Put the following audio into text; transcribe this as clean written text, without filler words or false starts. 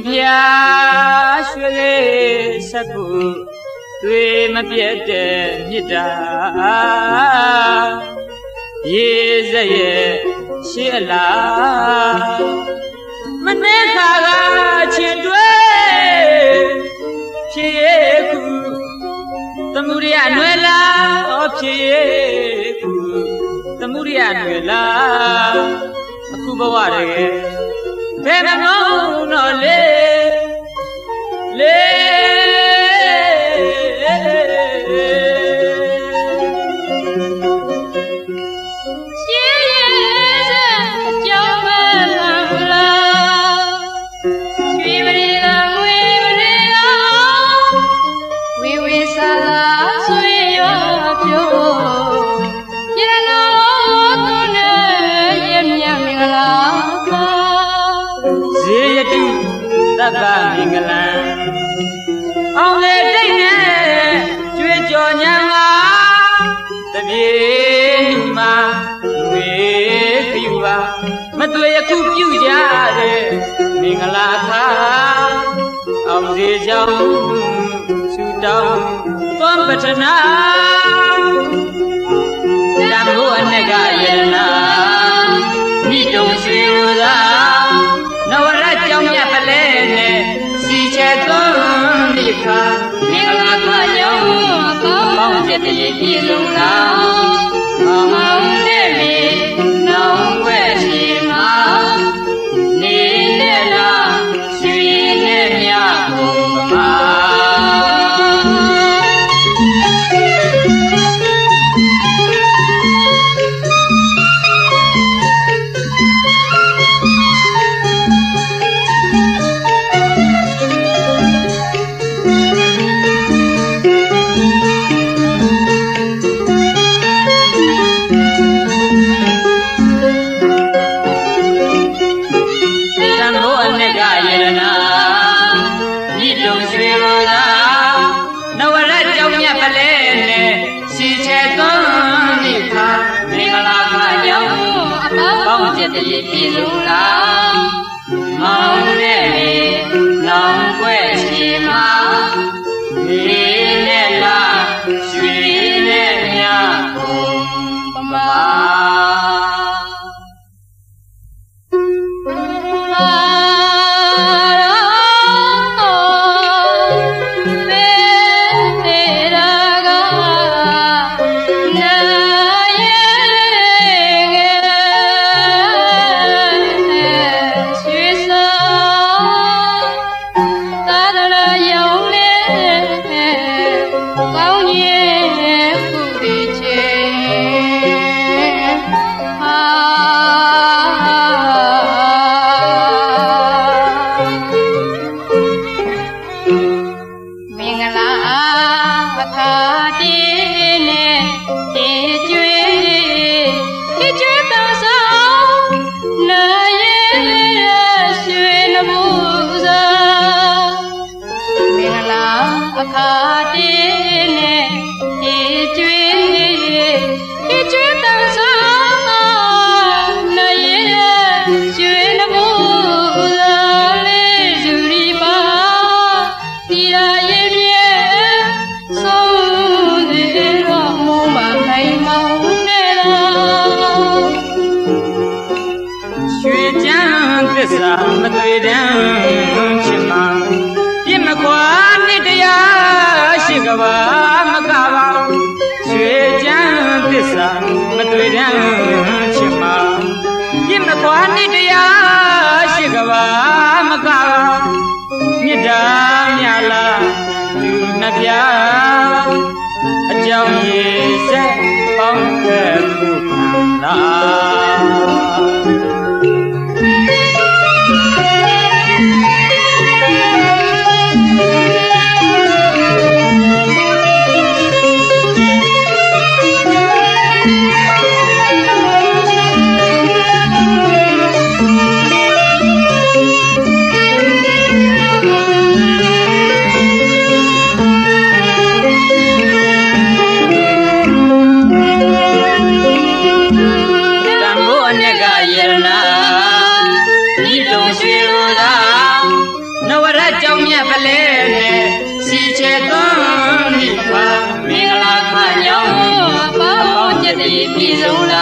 ပြရွှေလေးဆက်ဖို့တွေမပြတ်တဲ့မြစ်တာရေစက်ရဲ့ရှေ့အလားမနေ့ခါကချစ်တွေ့ဖြစ်ရဲ့ခုသမုဒိယနွယ်လားဖြစ်ရဲ့ခုသမုဒိယနွယ်လားအခုဘဝတကယ်ဘယ်မှာတော့လေသဗ္ဗမင်္ဂလံအောင်လေတိတ်နဲ့ကျွေးကြော်ညာမှာတပြေလူမှာဝေခယူပါမတွေ့ယခုပြုကြတဲ့မင်္ဂလာခါအောင်စေကြောင်းဆုတောင်းသောပထနာတံမိုးအနက်ကယရနာမိတုံရွှေဝသာနဝရကြောင့်မြတ်ပလဲနဲ့စီချက်သွန်းဒီခါမင်္ဂလာခါရောင်းပေါင်းချက်တည်းပြည်လုံးလားမောင်တဲ့မေနောင်ွယ်ရှိမှာနေနဲ့လားရွှေနဲ့မြကုန်ပါတည်းပြည်လုံးလားမောင်နဲ့နောင်ွယ်ရှိမှာနေနဲ့လားရွှေနဲ့မြကုန်ပါမတွေ့တဲ့ချစ်မပြစ်မခွာနှစ်တရားရှိကဘာမကပါရွှေချမ်းသစ္စာမတွေ့တဲ့ချစ်မပြစ်မခွာနှစ်တရားရှိကဘာမကပါမြတ်တာမြလာသူနှပြအကြောင်းရည်စက်ပေါင်းခဲ့မှုလားန တဲ့ကြောင့်မြတ်ပလဲနဲ့စီချေသွန်းမိပါမင်္ဂလာခါကြောင့် ပေါင်းကျက်တည်ပြည်စုံ